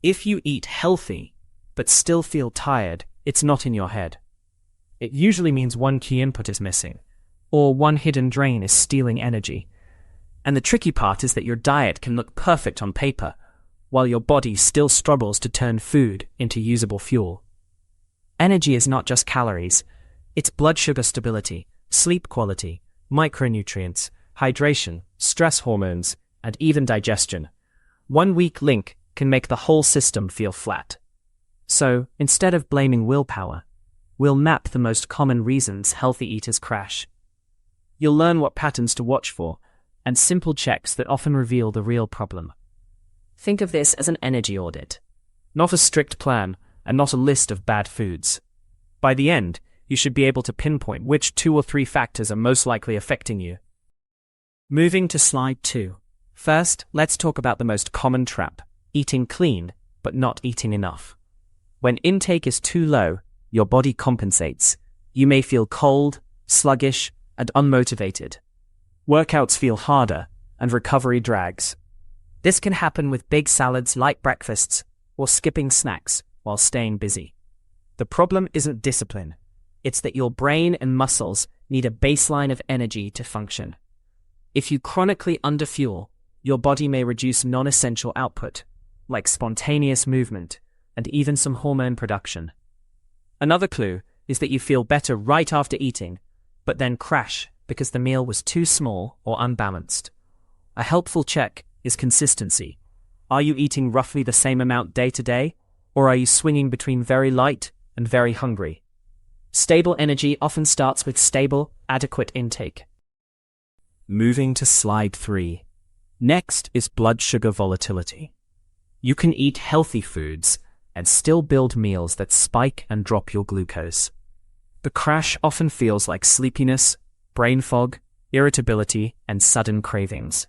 If you eat healthy, but still feel tired, it's not in your head. It usually means one key input is missing, or one hidden drain is stealing energy. And the tricky part is that your diet can look perfect on paper, while your body still struggles to turn food into usable fuel. Energy is not just calories, it's blood sugar stability, sleep quality, micronutrients, hydration, stress hormones, and even digestion. One weak link can make the whole system feel flat. So, instead of blaming willpower, we'll map the most common reasons healthy eaters crash. You'll learn what patterns to watch for, and simple checks that often reveal the real problem. Think of this as an energy audit. Not a strict plan, and not a list of bad foods. By the end, you should be able to pinpoint which 2 or 3 factors are most likely affecting you. Moving to slide 2. First, let's talk about the most common trap: eating clean, but not eating enough. When intake is too low, your body compensates. You may feel cold, sluggish, and unmotivated. Workouts feel harder, and recovery drags. This can happen with big salads, light breakfasts, or skipping snacks while staying busy. The problem isn't discipline. It's that your brain and muscles need a baseline of energy to function. If you chronically underfuel, your body may reduce non-essential output, like spontaneous movement, and even some hormone production. Another clue is that you feel better right after eating, but then crash because the meal was too small or unbalanced. A helpful check is consistency. Are you eating roughly the same amount day to day, or are you swinging between very light and very hungry? Stable energy often starts with stable, adequate intake. Moving to slide 3. Next is blood sugar volatility. You can eat healthy foods and still build meals that spike and drop your glucose. The crash often feels like sleepiness, brain fog, irritability, and sudden cravings.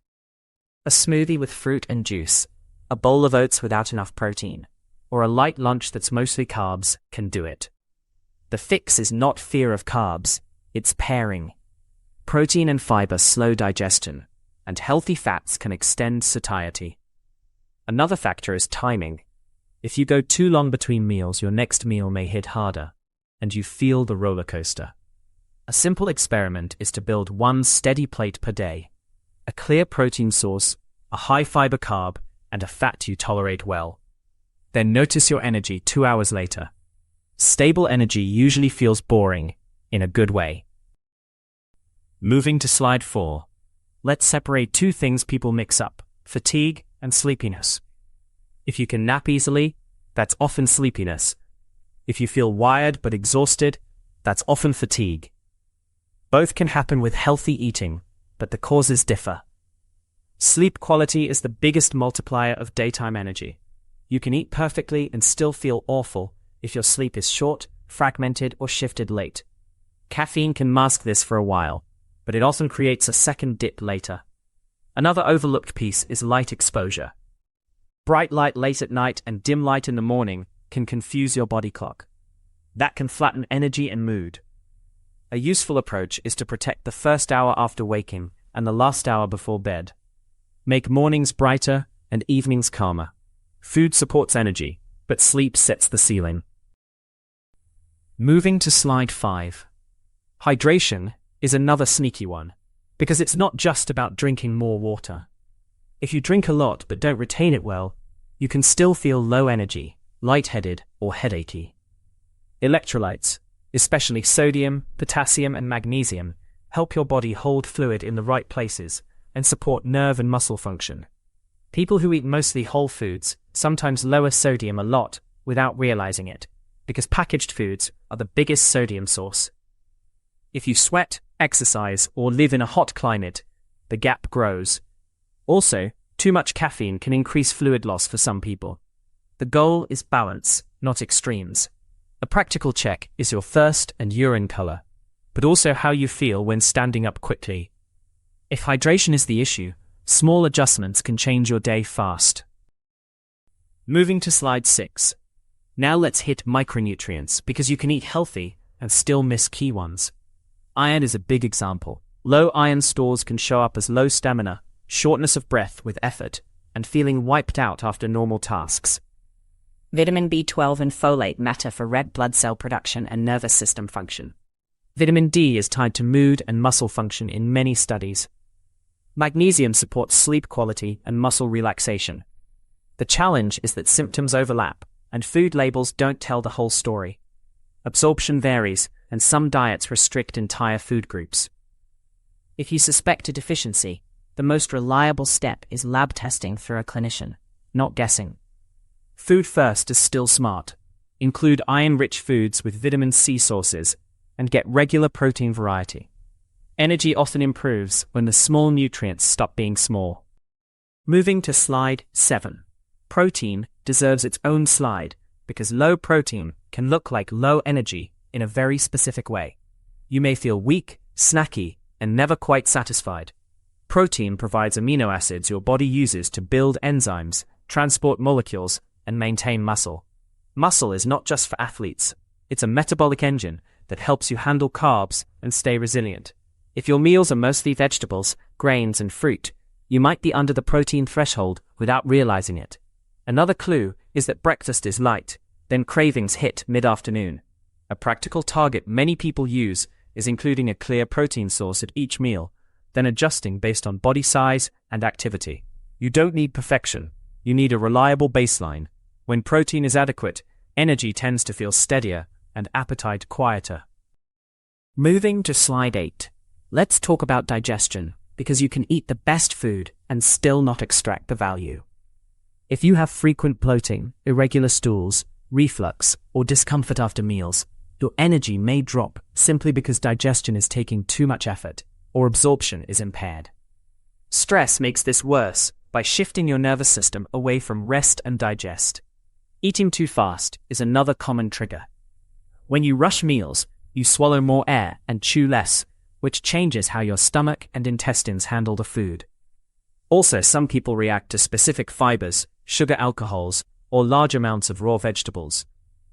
A smoothie with fruit and juice, a bowl of oats without enough protein, or a light lunch that's mostly carbs can do it. The fix is not fear of carbs, it's pairing. Protein and fiber slow digestion, and healthy fats can extend satiety. Another factor is timing. If you go too long between meals, your next meal may hit harder, and you feel the roller coaster. A simple experiment is to build one steady plate per day. A clear protein source, a high fiber carb, and a fat you tolerate well. Then notice your energy 2 hours later. Stable energy usually feels boring, in a good way. Moving to slide 4. Let's separate 2 things people mix up: fatigue and sleepiness. If you can nap easily, that's often sleepiness. If you feel wired but exhausted, that's often fatigue. Both can happen with healthy eating, but the causes differ. Sleep quality is the biggest multiplier of daytime energy. You can eat perfectly and still feel awful if your sleep is short, fragmented, or shifted late. Caffeine can mask this for a while, but it often creates a second dip later. Another overlooked piece is light exposure. Bright light late at night and dim light in the morning can confuse your body clock. That can flatten energy and mood. A useful approach is to protect the first hour after waking and the last hour before bed. Make mornings brighter and evenings calmer. Food supports energy, but sleep sets the ceiling. Moving to slide 5. Hydration is another sneaky one, because it's not just about drinking more water. If you drink a lot but don't retain it well, you can still feel low energy, lightheaded, or headachy. Electrolytes, especially sodium, potassium, and magnesium, help your body hold fluid in the right places and support nerve and muscle function. People who eat mostly whole foods sometimes lower sodium a lot without realizing it, because packaged foods are the biggest sodium source. If you sweat, exercise, or live in a hot climate, the gap grows. Also, too much caffeine can increase fluid loss for some people. The goal is balance, not extremes. A practical check is your thirst and urine color, but also how you feel when standing up quickly. If hydration is the issue, small adjustments can change your day fast. Moving to slide 6. Now let's hit micronutrients, because you can eat healthy and still miss key ones. Iron is a big example. Low iron stores can show up as low stamina, shortness of breath with effort, and feeling wiped out after normal tasks. Vitamin B12 and folate matter for red blood cell production and nervous system function. Vitamin D is tied to mood and muscle function in many studies. Magnesium supports sleep quality and muscle relaxation. The challenge is that symptoms overlap, and food labels don't tell the whole story. Absorption varies, and some diets restrict entire food groups. If you suspect a deficiency, the most reliable step is lab testing through a clinician, not guessing. Food first is still smart. Include iron-rich foods with vitamin C sources, and get regular protein variety. Energy often improves when the small nutrients stop being small. Moving to slide 7. Protein deserves its own slide because low protein can look like low energy in a very specific way. You may feel weak, snacky, and never quite satisfied. Protein provides amino acids your body uses to build enzymes, transport molecules, and maintain muscle. Muscle is not just for athletes. It's a metabolic engine that helps you handle carbs and stay resilient. If your meals are mostly vegetables, grains, and fruit, you might be under the protein threshold without realizing it. Another clue is that breakfast is light, then cravings hit mid-afternoon. A practical target many people use is including a clear protein source at each meal, then adjusting based on body size and activity. You don't need perfection. You need a reliable baseline. When protein is adequate, energy tends to feel steadier and appetite quieter. Moving to slide 8. Let's talk about digestion, because you can eat the best food and still not extract the value. If you have frequent bloating, irregular stools, reflux, or discomfort after meals, your energy may drop simply because digestion is taking too much effort or absorption is impaired. Stress makes this worse by shifting your nervous system away from rest and digest. Eating too fast is another common trigger. When you rush meals, you swallow more air and chew less, which changes how your stomach and intestines handle the food. Also, some people react to specific fibers, sugar alcohols, or large amounts of raw vegetables.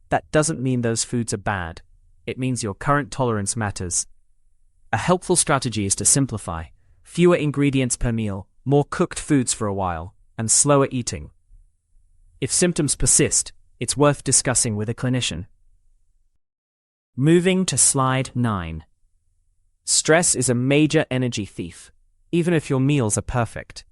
That doesn't mean those foods are bad. It means your current tolerance matters. A helpful strategy is to simplify. Fewer ingredients per meal, more cooked foods for a while, and slower eating. If symptoms persist, it's worth discussing with a clinician. Moving to slide 9. Stress is a major energy thief, even if your meals are perfect.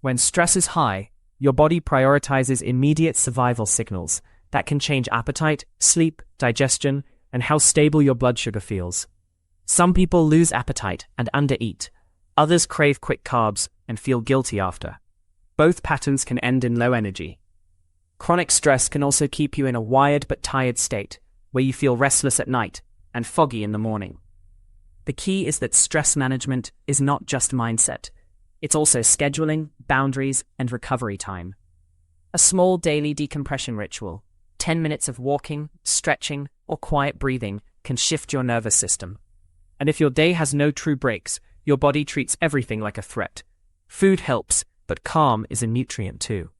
When stress is high, your body prioritizes immediate survival signals that can change appetite, sleep, digestion, and how stable your blood sugar feels. Some people lose appetite and undereat. Others crave quick carbs and feel guilty after. Both patterns can end in low energy. Chronic stress can also keep you in a wired but tired state, where you feel restless at night and foggy in the morning. The key is that stress management is not just mindset. It's also scheduling, boundaries, and recovery time. A small daily decompression ritual, 10 minutes of walking, stretching, or quiet breathing can shift your nervous system. And if your day has no true breaks, your body treats everything like a threat. Food helps, but calm is a nutrient too.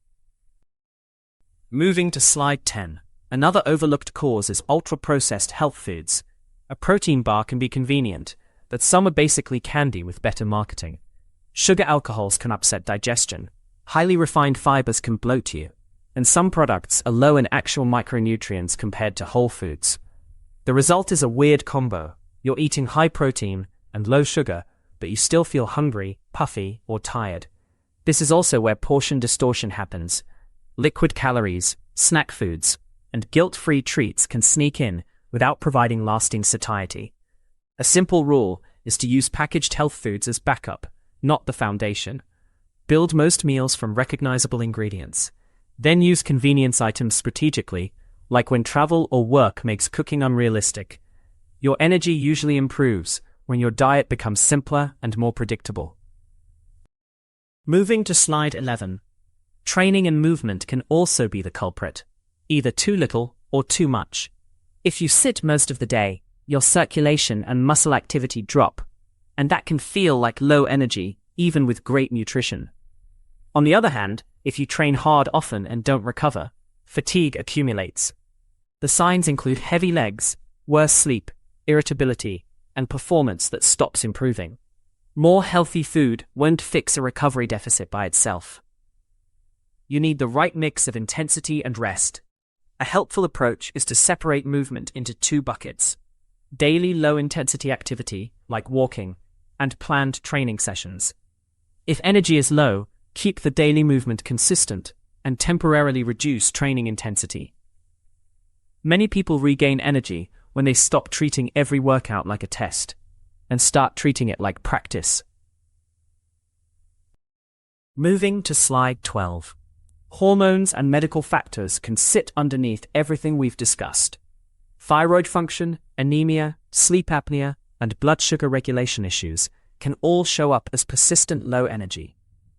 Moving to slide 10. Another overlooked cause is ultra-processed health foods. A protein bar can be convenient, but some are basically candy with better marketing. Sugar alcohols can upset digestion. Highly refined fibers can bloat you. And some products are low in actual micronutrients compared to whole foods. The result is a weird combo. You're eating high protein and low sugar, but you still feel hungry, puffy, or tired. This is also where portion distortion happens. Liquid calories, snack foods, and guilt-free treats can sneak in without providing lasting satiety. A simple rule is to use packaged health foods as backup, not the foundation. Build most meals from recognizable ingredients. Then use convenience items strategically, like when travel or work makes cooking unrealistic. Your energy usually improves when your diet becomes simpler and more predictable. Moving to slide 11. Training and movement can also be the culprit, either too little or too much. If you sit most of the day, your circulation and muscle activity drop, and that can feel like low energy, even with great nutrition. On the other hand, if you train hard often and don't recover, fatigue accumulates. The signs include heavy legs, worse sleep, irritability, and performance that stops improving. More healthy food won't fix a recovery deficit by itself. You need the right mix of intensity and rest. A helpful approach is to separate movement into two buckets: daily low-intensity activity, like walking, and planned training sessions. If energy is low, keep the daily movement consistent and temporarily reduce training intensity. Many people regain energy when they stop treating every workout like a test and start treating it like practice. Moving to slide 12. Hormones and medical factors can sit underneath everything we've discussed. Thyroid function, anemia, sleep apnea, and blood sugar regulation issues can all show up as persistent low energy.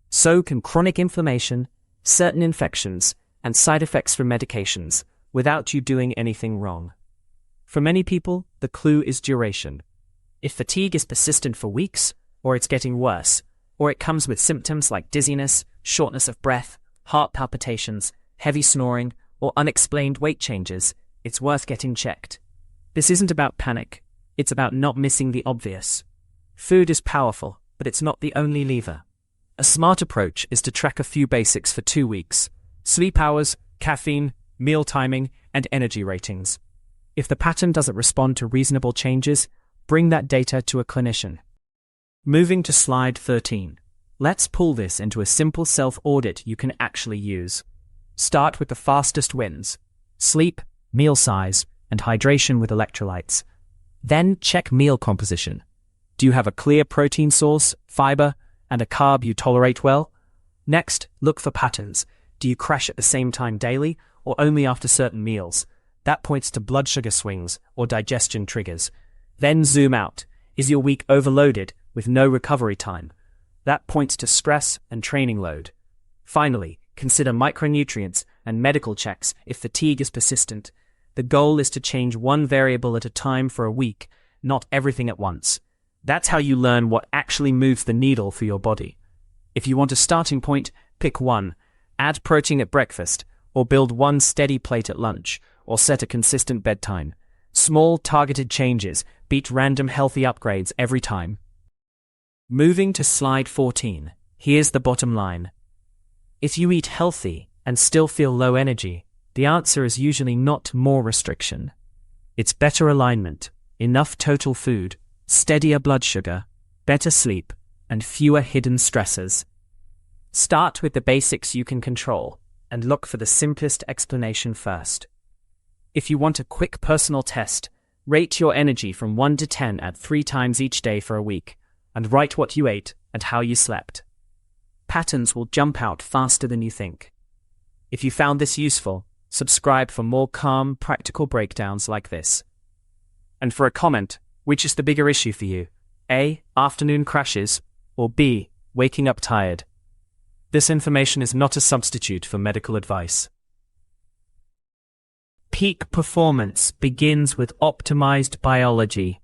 So can chronic inflammation, certain infections, and side effects from medications without you doing anything wrong. For many people, the clue is duration. If fatigue is persistent for weeks, or it's getting worse, or it comes with symptoms like dizziness, shortness of breath, heart palpitations, heavy snoring, or unexplained weight changes, it's worth getting checked. This isn't about panic. It's about not missing the obvious. Food is powerful, but it's not the only lever. A smart approach is to track a few basics for 2 weeks: sleep hours, caffeine, meal timing, and energy ratings. If the pattern doesn't respond to reasonable changes, bring that data to a clinician. Moving to slide 13. Let's pull this into a simple self-audit you can actually use. Start with the fastest wins: sleep, meal size, and hydration with electrolytes. Then check meal composition. Do you have a clear protein source, fiber, and a carb you tolerate well? Next, look for patterns. Do you crash at the same time daily, or only after certain meals? That points to blood sugar swings or digestion triggers. Then zoom out. Is your week overloaded with no recovery time? That points to stress and training load. Finally, consider micronutrients and medical checks if fatigue is persistent. The goal is to change one variable at a time for a week, not everything at once. That's how you learn what actually moves the needle for your body. If you want a starting point, pick one. Add protein at breakfast, or build one steady plate at lunch, or set a consistent bedtime. Small, targeted changes beat random healthy upgrades every time. Moving to slide 14. Here's the bottom line. If you eat healthy and still feel low energy, the answer is usually not more restriction. It's better alignment, enough total food, steadier blood sugar, better sleep, and fewer hidden stressors. Start with the basics you can control, and look for the simplest explanation first. If you want a quick personal test, rate your energy from 1 to 10 at 3 times each day for a week, and write what you ate and how you slept. Patterns will jump out faster than you think. If you found this useful, subscribe for more calm, practical breakdowns like this. And for a comment, which is the bigger issue for you? A. Afternoon crashes, or B. Waking up tired? This information is not a substitute for medical advice. Peak performance begins with optimized biology.